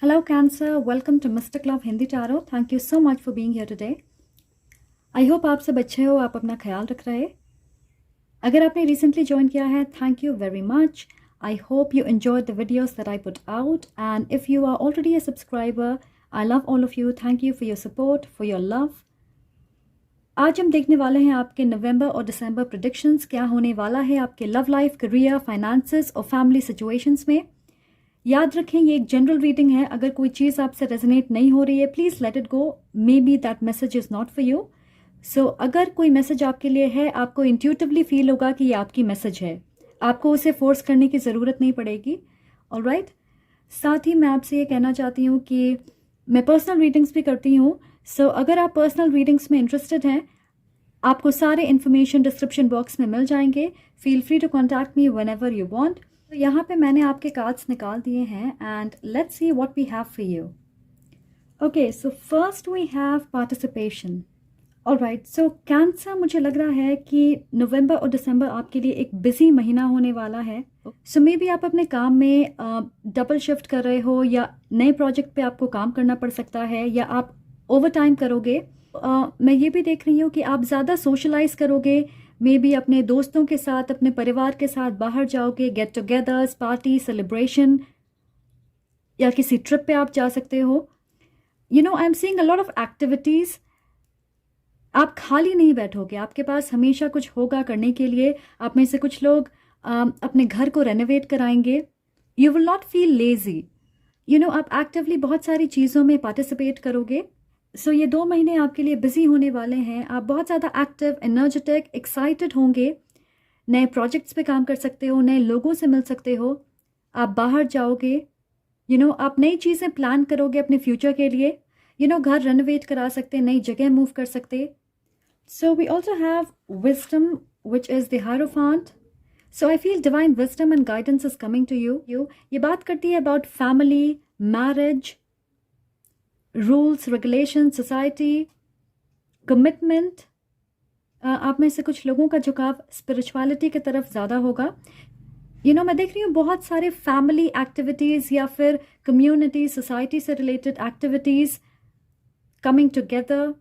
Hello Cancer, welcome to Mystic Love Hindi Tarot. Thank you so much for being here today. I hope आप सब अच्छे हो, आप अपना ख्याल रख रहे। अगर आपने recently join किया है, thank you very much. I hope you enjoyed the videos that I put out, and if you are already a subscriber, I love all of you. Thank you for your support, for your love. आज हम देखने वाले हैं आपके नवंबर और दिसंबर predictions, क्या होने वाला है आपके लव लाइफ, करियर, फाइनेंसेस और फैमिली सिचुएशंस में। याद रखें ये एक जनरल रीडिंग है, अगर कोई चीज़ आपसे रेजोनेट नहीं हो रही है please let it go, maybe that message is not for you. So अगर कोई मैसेज आपके लिए है, आपको इंट्यूटिवली फील होगा कि ये आपकी मैसेज है, आपको उसे फोर्स करने की ज़रूरत नहीं पड़ेगी। ऑलराइट, साथ ही मैं आपसे ये कहना चाहती हूँ कि मैं पर्सनल रीडिंग्स भी करती हूँ। सो अगर आप पर्सनल रीडिंग्स में इंटरेस्टेड हैं, आपको सारे इन्फॉर्मेशन डिस्क्रिप्शन बॉक्स में मिल जाएंगे। Feel free to contact me whenever you want. तो यहाँ पे मैंने आपके कार्ड्स निकाल दिए हैं and let's see what we have for you. Okay, so first we have participation. Alright, so cancer, मुझे लग रहा है कि नवंबर और दिसंबर आपके लिए एक बिजी महीना होने वाला है। सो मे बी आप अपने काम में डबल शिफ्ट कर रहे हो, या नए प्रोजेक्ट पे आपको काम करना पड़ सकता है, या आप ओवर टाइम करोगे। मैं ये भी देख रही हूँ कि आप ज़्यादा सोशलाइज करोगे, मे बी अपने दोस्तों के साथ, अपने परिवार के साथ बाहर जाओगे, गेट टुगेदर्स, पार्टी, सेलिब्रेशन, या किसी ट्रिप पे आप जा सकते हो। You know, I am seeing a lot of activities. आप खाली नहीं बैठोगे, आपके पास हमेशा कुछ होगा करने के लिए। आप में से कुछ लोग अपने घर को रेनोवेट कराएंगे। You will not feel lazy. You know, आप एक्टिवली बहुत सारी चीज़ों में पार्टिसिपेट करोगे। सो ये 2 महीने आपके लिए बिजी होने वाले हैं। आप बहुत ज़्यादा एक्टिव, एनर्जेटिक, एक्साइटेड होंगे। नए प्रोजेक्ट्स पे काम कर सकते हो, नए लोगों से मिल सकते हो, आप बाहर जाओगे। यू नो, आप नई चीज़ें प्लान करोगे अपने फ्यूचर के लिए। यू नो, घर रेनोवेट करा सकते, नई जगह मूव कर सकते। So we also have wisdom which is the hierophant. So I feel divine wisdom and guidance is coming to you. ये बात करती है about family, marriage, rules, regulation, society, commitment. आप में से कुछ लोगों का झुकाव स्पिरिचुअलिटी की तरफ ज़्यादा होगा। यू नो, मैं देख रही हूँ बहुत सारे फैमिली एक्टिविटीज़ या फिर कम्युनिटी, सोसाइटी से related activities coming together.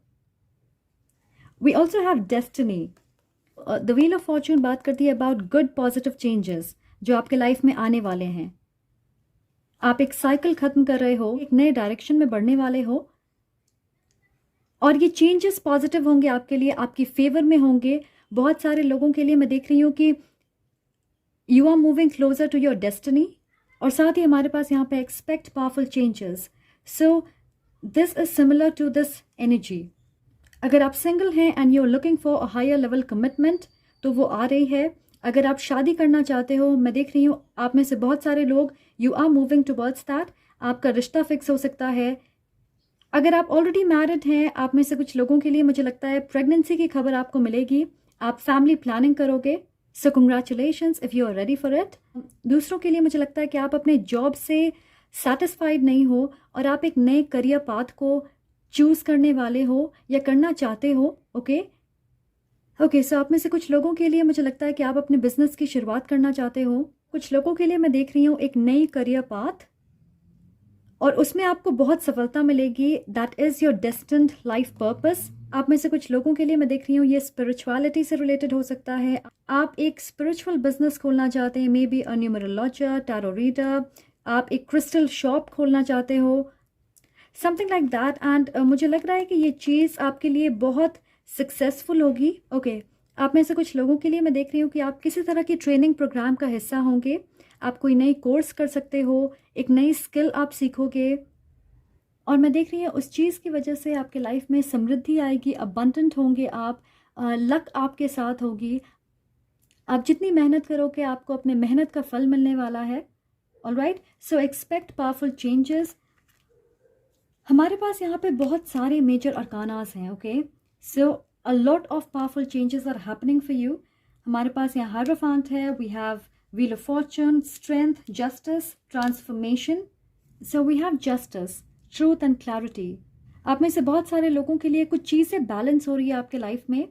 We also have destiny. The wheel of fortune बात करती है अबाउट गुड पॉजिटिव चेंजेस जो आपके लाइफ में आने वाले हैं। आप एक साइकिल खत्म कर रहे हो, एक नए डायरेक्शन में बढ़ने वाले हो, और ये चेंजेस पॉजिटिव होंगे आपके लिए, आपकी फेवर में होंगे। बहुत सारे लोगों के लिए मैं देख रही हूँ कि you are moving closer to your destiny. और साथ ही हमारे पास यहाँ पे expect powerful changes. So this is similar to this energy. अगर आप सिंगल हैं and you are looking for a higher level commitment, तो वो आ रही है। अगर आप शादी करना चाहते हो, मैं देख रही हूँ आप में से बहुत सारे लोग, you are moving towards that. आपका रिश्ता फिक्स हो सकता है। अगर आप ऑलरेडी मैरिड हैं, आप में से कुछ लोगों के लिए मुझे लगता है प्रेगनेंसी की खबर आपको मिलेगी। आप फैमिली प्लानिंग करोगे। So congratulations if you are ready for it. दूसरों के लिए मुझे लगता है कि आप अपने जॉब से सेटिस्फाइड नहीं हो और आप एक नए करियर पाथ को चूज़ करने वाले हो या करना चाहते हो। ओके, सो आप में से कुछ लोगों के लिए मुझे लगता है कि आप अपने बिजनेस की शुरुआत करना चाहते हो। कुछ लोगों के लिए मैं देख रही हूँ एक नई करियर पाथ, और उसमें आपको बहुत सफलता मिलेगी। That is your destined life purpose. आप में से कुछ लोगों के लिए मैं देख रही हूँ ये स्पिरिचुअलिटी से रिलेटेड हो सकता है। आप एक स्पिरिचुअल बिजनेस खोलना चाहते हैं, may be a numerologer, tarot reader. आप एक क्रिस्टल शॉप खोलना चाहते हो, समथिंग लाइक दैट। एंड मुझे लग रहा है कि ये चीज़ आपके लिए बहुत सक्सेसफुल होगी। ओके, आप में से कुछ लोगों के लिए मैं देख रही हूँ कि आप किसी तरह की ट्रेनिंग प्रोग्राम का हिस्सा होंगे। आप कोई नई कोर्स कर सकते हो, एक नई स्किल आप सीखोगे, और मैं देख रही हूँ उस चीज़ की वजह से आपके लाइफ में समृद्धि आएगी, अबंडेंट होंगे आप, लक आपके साथ होगी। आप जितनी मेहनत करोगे आपको अपने मेहनत का फल मिलने वाला है। Alright, so expect powerful changes. हमारे पास यहाँ पे बहुत सारे मेजर अरकानास हैं। Okay, so a lot of powerful changes are happening for you. हमारे पास यहाँ हायरोफेंट है, we have wheel of fortune, strength, justice, transformation. So we have justice, truth and clarity. आप में से बहुत सारे लोगों के लिए कुछ चीज़ें बैलेंस हो रही है आपके लाइफ में।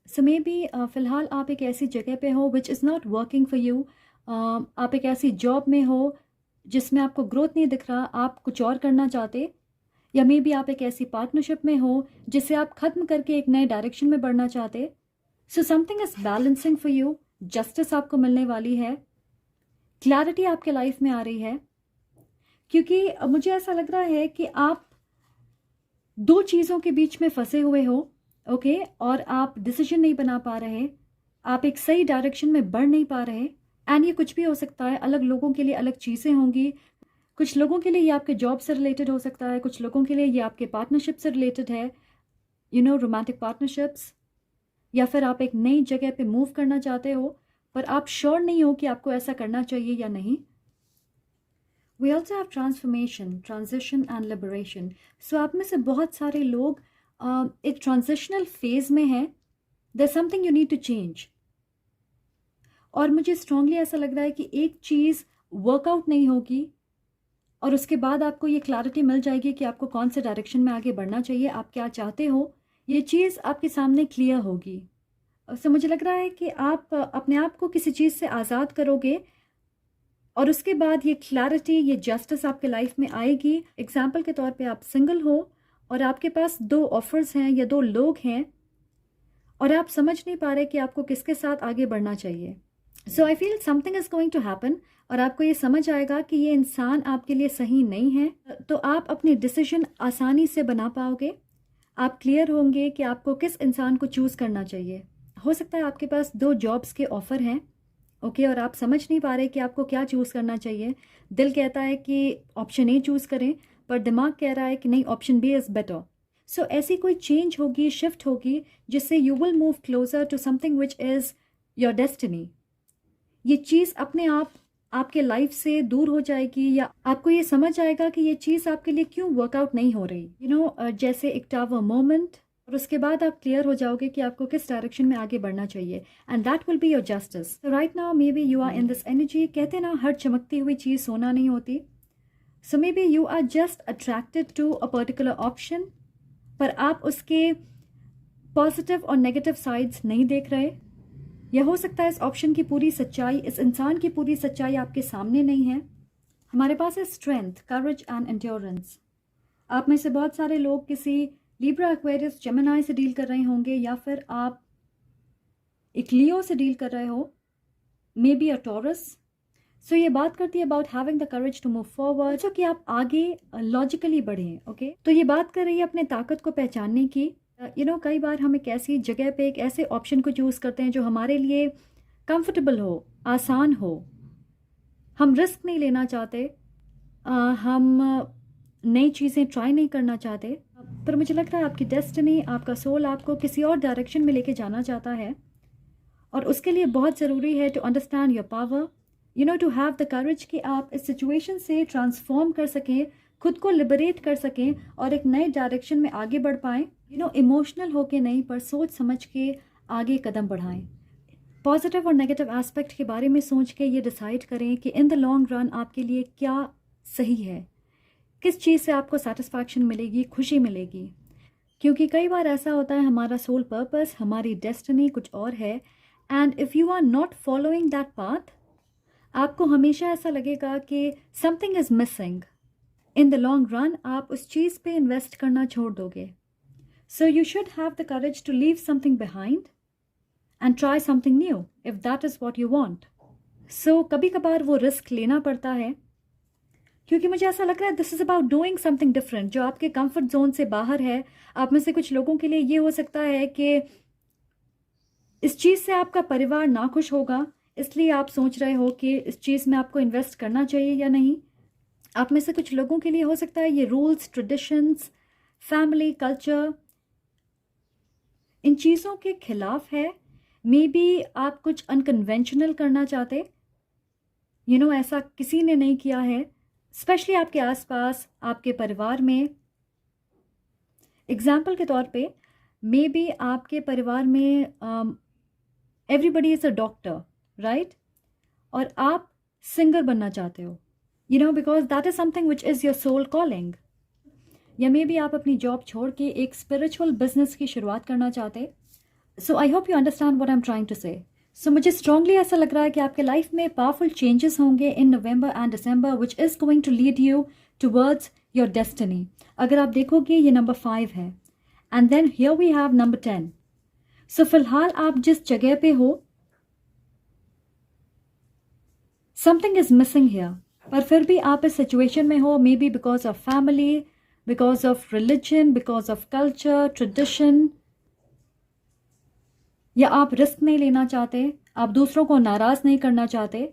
सो मे बी फ़िलहाल आप एक ऐसी जगह पे हो which is not working for you. आप एक ऐसी जॉब में हो जिसमें आपको ग्रोथ नहीं दिख रहा, आप कुछ और करना चाहते, या मे बी आप एक ऐसी पार्टनरशिप में हो जिसे आप ख़त्म करके एक नए डायरेक्शन में बढ़ना चाहते। So something is balancing for you, justice आपको मिलने वाली है, क्लैरिटी आपके लाइफ में आ रही है, क्योंकि मुझे ऐसा लग रहा है कि आप दो चीज़ों के बीच में फंसे हुए हो, ओके, और आप डिसीजन नहीं बना पा रहे, आप एक सही डायरेक्शन में बढ़ नहीं पा रहे। एंड ये कुछ भी हो सकता है, अलग लोगों के लिए अलग चीज़ें होंगी, कुछ लोगों के लिए ये आपके जॉब से रिलेटेड हो सकता है, कुछ लोगों के लिए ये आपके पार्टनरशिप से रिलेटेड है, रोमांटिक पार्टनरशिप्स, या फिर आप एक नई जगह पे मूव करना चाहते हो पर आप श्योर नहीं हो कि आपको ऐसा करना चाहिए या नहीं। We also have transformation, transition and liberation. So आप में से बहुत सारे लोग एक ट्रांजिशनल फेज में हैं, there something you need to change. और मुझे स्ट्रांगली ऐसा लग रहा है कि एक चीज़ वर्कआउट नहीं होगी और उसके बाद आपको ये क्लैरिटी मिल जाएगी कि आपको कौन से डायरेक्शन में आगे बढ़ना चाहिए, आप क्या चाहते हो, ये चीज़ आपके सामने क्लियर होगी। सो मुझे लग रहा है कि आप अपने आप को किसी चीज़ से आज़ाद करोगे और उसके बाद ये क्लैरिटी, ये जस्टिस आपके लाइफ में आएगी। एग्जाम्पल के तौर पे आप सिंगल हो और आपके पास 2 ऑफर्स हैं या 2 लोग हैं और आप समझ नहीं पा रहे कि आपको किसके साथ आगे बढ़ना चाहिए। So I feel something is going to happen और आपको ये समझ आएगा कि ये इंसान आपके लिए सही नहीं है, तो आप अपनी डिसीजन आसानी से बना पाओगे। आप क्लियर होंगे कि आपको किस इंसान को चूज़ करना चाहिए। हो सकता है आपके पास 2 जॉब्स के ऑफ़र हैं, ओके, और आप समझ नहीं पा रहे कि आपको क्या चूज़ करना चाहिए। दिल कहता है कि ऑप्शन ए चूज़ करें, पर दिमाग कह रहा है कि नहीं, option B is better. So ऐसी कोई चेंज होगी, शिफ्ट होगी, जिससे you will move closer to something which is your destiny. ये चीज़ अपने आप आपके लाइफ से दूर हो जाएगी या आपको ये समझ आएगा कि ये चीज़ आपके लिए क्यों वर्कआउट नहीं हो रही। जैसे एक टावर मोमेंट, और उसके बाद आप क्लियर हो जाओगे कि आपको किस डायरेक्शन में आगे बढ़ना चाहिए, and that will be your justice. Right now maybe you are in this energy. कहते ना, हर चमकती हुई चीज़ सोना नहीं होती। So maybe you are just attracted to a particular option, पर आप उसके पॉजिटिव और नेगेटिव साइड्स नहीं देख रहे, या हो सकता है इस ऑप्शन की पूरी सच्चाई, इस इंसान की पूरी सच्चाई आपके सामने नहीं है। हमारे पास है स्ट्रेंथ, करेज एंड एंड्योरेंस। आप में से बहुत सारे लोग किसी लिब्रा, एक्वेरियस, जेमिनी से डील कर रहे होंगे, या फिर आप एक लियो से डील कर रहे हो, मे बी अ टॉरस। सो ये बात करती है about having the courage to move forward, जो कि आप आगे लॉजिकली बढ़ें, ओके। तो ये बात कर रही है अपने ताकत को पहचानने की। कई बार हम एक ऐसी जगह पे एक ऐसे ऑप्शन को चूज़ करते हैं जो हमारे लिए कंफर्टेबल हो, आसान हो, हम रिस्क नहीं लेना चाहते, हम नई चीज़ें ट्राई नहीं करना चाहते, पर मुझे लग रहा है आपकी डेस्टिनी, आपका सोल आपको किसी और डायरेक्शन में लेके जाना चाहता है, और उसके लिए बहुत ज़रूरी है to understand your power, to have the courage कि आप इस सिचुएशन से ट्रांसफॉर्म कर सकें, खुद को लिबरेट कर सकें और एक नए डायरेक्शन में आगे बढ़ पाएँ। इमोशनल होके नहीं, पर सोच समझ के आगे कदम बढ़ाएं। पॉजिटिव और नेगेटिव एस्पेक्ट के बारे में सोच के ये डिसाइड करें कि इन द लॉन्ग रन आपके लिए क्या सही है, किस चीज़ से आपको सेटिस्फैक्शन मिलेगी, खुशी मिलेगी। क्योंकि कई बार ऐसा होता है, हमारा सोल पर्पस, हमारी डेस्टिनी कुछ और है, and if you are not following that path, आपको हमेशा ऐसा लगेगा कि something is missing. In the long run आप उस चीज़ पे इन्वेस्ट करना छोड़ दोगे। So you should have the courage to leave something behind and try something new if that is what you want. So कभी कभार वो रिस्क लेना पड़ता है, क्योंकि मुझे ऐसा लग रहा है this is about doing something different, जो आपके कंफर्ट जोन से बाहर है। आप में से कुछ लोगों के लिए ये हो सकता है कि इस चीज़ से आपका परिवार नाखुश होगा, इसलिए आप सोच रहे हो कि इस चीज़ में आपको इन्वेस्ट करना चाहिए या नहीं। आप में से कुछ लोगों के लिए हो सकता है ये रूल्स, ट्रेडिशंस, फैमिली, कल्चर, इन चीज़ों के खिलाफ है। मे बी आप कुछ अनकन्वेंशनल करना चाहते, ऐसा किसी ने नहीं किया है, स्पेशली आपके आसपास, आपके परिवार में। एग्जाम्पल के तौर पे, मे बी आपके परिवार में everybody is a doctor, right, और आप सिंगर बनना चाहते हो, because that is something which is your soul calling. या मे बी आप अपनी जॉब छोड़ के एक स्पिरिचुअल बिजनेस की शुरुआत करना चाहते। So I hope you understand what I am trying to say. So मुझे स्ट्रांगली ऐसा लग रहा है कि आपके लाइफ में पावरफुल चेंजेस होंगे in November and December which is going to lead you towards your destiny. अगर आप देखोगे ये नंबर 5 है and then here we have number 10। So फिलहाल आप जिस जगह पे हो समथिंग इज मिसिंग हियर, पर फिर भी आप इस सिचुएशन में हो, may be because of family, because of religion, because of culture, tradition, या आप रिस्क नहीं लेना चाहते, आप दूसरों को नाराज नहीं करना चाहते।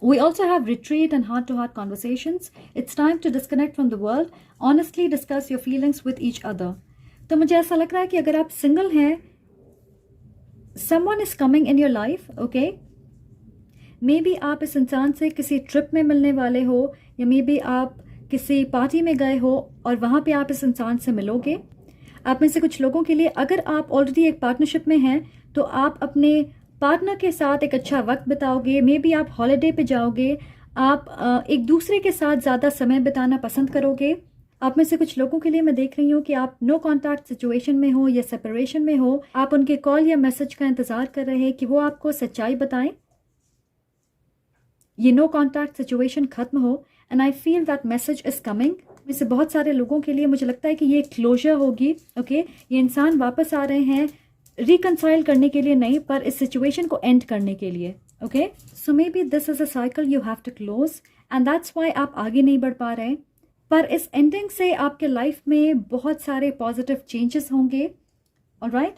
We also have retreat and heart-to-heart conversations. It's time to disconnect from the world. Honestly discuss your feelings with each other. तो मुझे ऐसा लग रहा है कि अगर आप सिंगल हैं, someone is coming in your life, okay? Maybe आप इस इंसान से किसी ट्रिप में मिलने वाले हो, या मे बी आप किसी पार्टी में गए हो और वहाँ पे आप इस इंसान से मिलोगे। आप में से कुछ लोगों के लिए अगर आप ऑलरेडी एक पार्टनरशिप में हैं तो आप अपने पार्टनर के साथ एक अच्छा वक्त बिताओगे, मे बी आप हॉलिडे पे जाओगे, आप एक दूसरे के साथ ज़्यादा समय बिताना पसंद करोगे। आप में से कुछ लोगों के लिए मैं देख रही हूँ कि आप नो कॉन्टैक्ट सिचुएशन में हो या सेपरेशन में हो, आप उनके कॉल या मैसेज का इंतज़ार कर रहे हैं कि वो आपको सच्चाई बताएं, ये नो कॉन्टैक्ट सिचुएशन खत्म हो। And I feel that message is coming. इससे बहुत सारे लोगों के लिए मुझे लगता है कि ये क्लोजर होगी, ओके? ये इंसान वापस आ रहे हैं रिकनसाइल करने के लिए नहीं, पर इस सिचुएशन को एंड करने के लिए, okay? So maybe this is a cycle you have to close and that's why आप आगे नहीं बढ़ पा रहे। पर इस एंडिंग से आपके लाइफ में बहुत सारे पॉजिटिव चेंजेस होंगे, ऑलराइट?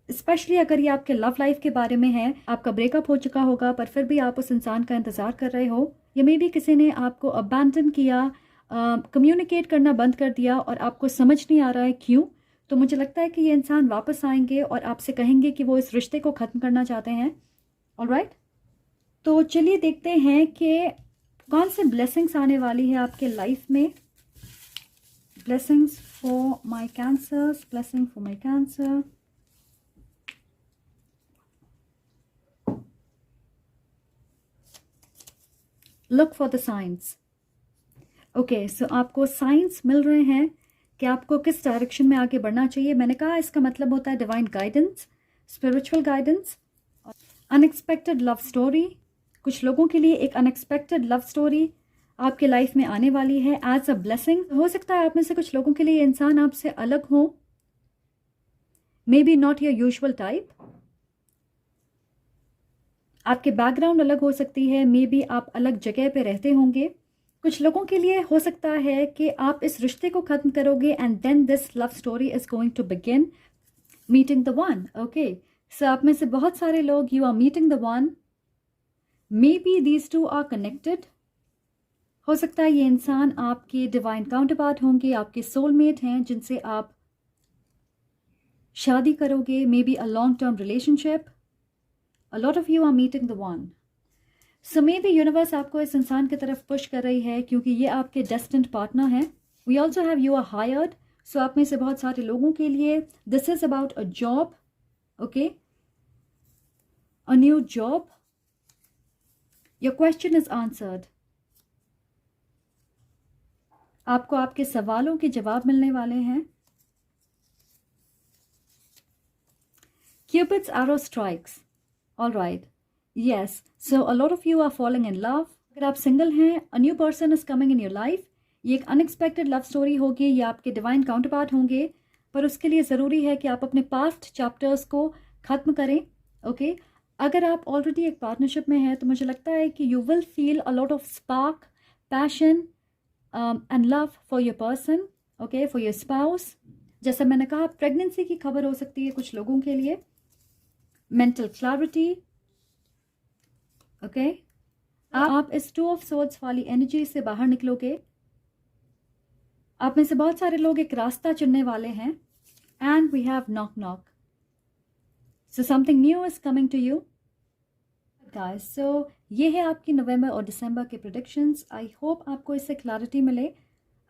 स्पेशली अगर ये आपके लव लाइफ के बारे में है, आपका ब्रेकअप हो चुका होगा पर फिर भी आप उस इंसान का इंतज़ार कर रहे हो, या मे बी किसी ने आपको अबैंडन किया, कम्युनिकेट करना बंद कर दिया और आपको समझ नहीं आ रहा है क्यों। तो मुझे लगता है कि ये इंसान वापस आएंगे और आपसे कहेंगे कि वो इस रिश्ते को ख़त्म करना चाहते हैं, ऑलराइट? तो चलिए देखते हैं कि कौन से ब्लेसिंग्स आने वाली है आपके लाइफ में। Blessings for my cancers, blessing for my cancer. Look for the signs. Okay, so आपको साइंस मिल रहे हैं कि आपको किस डायरेक्शन में आगे बढ़ना चाहिए। मैंने कहा इसका मतलब होता है divine guidance, spiritual guidance. Unexpected love story, कुछ लोगों के लिए एक अनएक्सपेक्टेड लव स्टोरी आपके लाइफ में आने वाली है एज अ ब्लेसिंग। हो सकता है आप में से कुछ लोगों के लिए इंसान आपसे अलग हो, may be not your usual type. आपके बैकग्राउंड अलग हो सकती है, मे बी आप अलग जगह पे रहते होंगे। कुछ लोगों के लिए हो सकता है कि आप इस रिश्ते को ख़त्म करोगे and then this love story is going to begin, meeting the one, okay? So आप में से बहुत सारे लोग you are meeting the one, maybe these two are connected. हो सकता है ये इंसान आपके डिवाइन काउंटरपार्ट होंगे, आपके सोलमेट हैं जिनसे आप शादी करोगे, maybe a long term relationship. A lot of you are meeting the one. So maybe universe आपको इस इंसान की तरफ पुश कर रही है क्योंकि ये आपके डेस्टिन्ड पार्टनर हैं। We also have you are hired. So आप में से बहुत सारे लोगों के लिए this is about a job, okay? A new job. Your question is answered. आपको आपके सवालों के जवाब मिलने वाले हैं। Cupid's arrow strikes. All right. Yes. So a lot of you are falling in love. अगर आप सिंगल हैं, a new person is coming in your life. ये एक अनएक्सपेक्टेड लव स्टोरी होगी, ये आपके डिवाइन काउंटरपार्ट होंगे, पर उसके लिए ज़रूरी है कि आप अपने पास्ट चैप्टर्स को ख़त्म करें, ओके? अगर आप ऑलरेडी एक पार्टनरशिप में हैं तो मुझे लगता है कि you will feel a lot of spark, passion and love for your person, okay, for your spouse. जैसा मैंने कहा, प्रेगनेंसी की खबर हो सकती है कुछ लोगों के लिए। Mental clarity, okay? आप इस 2 ऑफ सोर्ड्स वाली एनर्जी से बाहर निकलोगे। आप में से बहुत सारे लोग एक रास्ता चुनने वाले हैं and we have knock knock. So something new is coming to you guys. So ये है आपकी नवंबर और दिसंबर के प्रेडिक्शंस। आई होप आपको इससे क्लैरिटी मिले।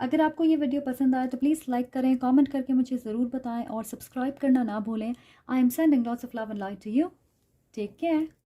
अगर आपको ये वीडियो पसंद आए तो प्लीज़ लाइक करें, कमेंट करके मुझे ज़रूर बताएं और सब्सक्राइब करना ना भूलें। I am sending lots of love and light to you. Take care.